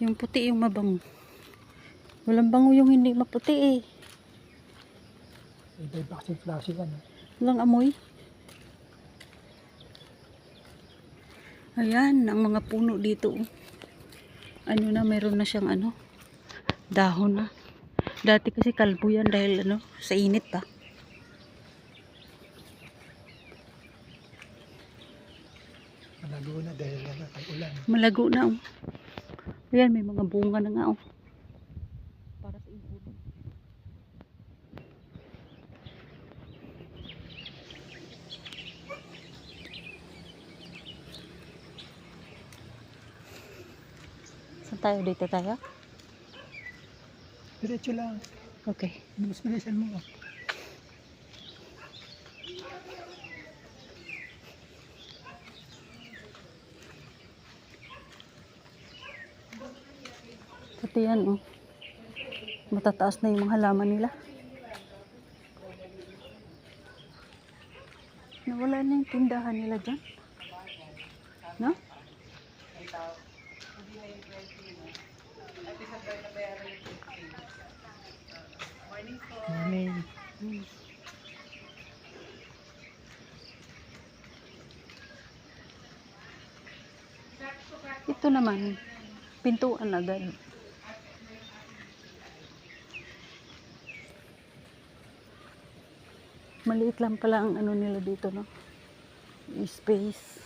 Yung puti yung mabango. Walang bango yung hindi maputi eh. May baksin-flashing ano. Walang amoy. Ayan, ang mga puno dito. Ano na, mayroon na siyang ano, dahon na. Dati kasi kalbo yan dahil ano, sa init pa. Malago na dahil ulan. Malago na oh. Ayan, may mga bunga na nga oh. Para sa ibon. Saan tayo? Dito tayo? Diretso lang. Okay. Mas bilisan mo. Pati yan oh. Matataas na yung mga halaman nila. Nawala na yung tindahan nila dyan. No? Morning. Ito naman, pintuan agad. Maliit lang pala ang ano nila dito, no? Space.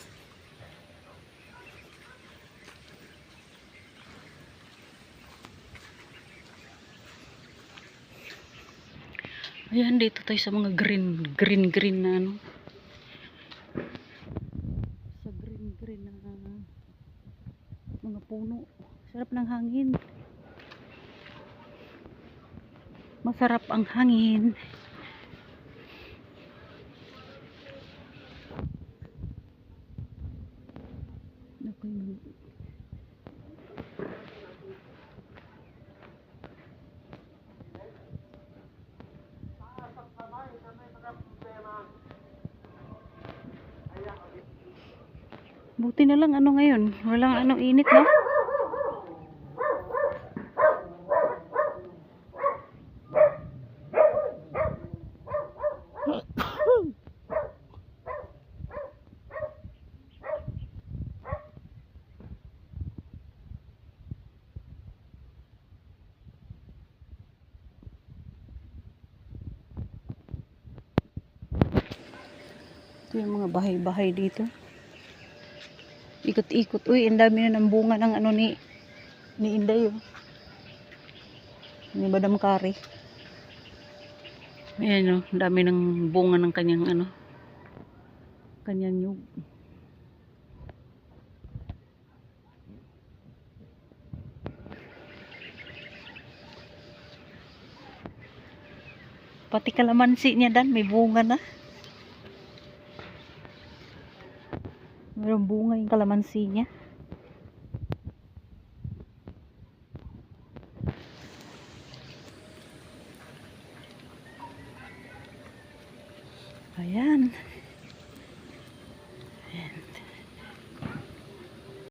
Ayan, dito tayo sa mga green na ano. Sa green na mga puno. Sarap ng hangin. Masarap ang hangin. Buti na lang ano ngayon, walang ano init, no? Ito yung mga bahay-bahay dito. Ikot-ikot. Uy, ang dami na ng bunga ng ano ni Inday, oh. Ni Madam Kari. Ayan, oh. Ang dami ng bunga ng kanyang ano. Kanyang nyug. Pati kalamansi niya dan, may bunga na. Mayroong bunga yung kalamansi niya. Ayan.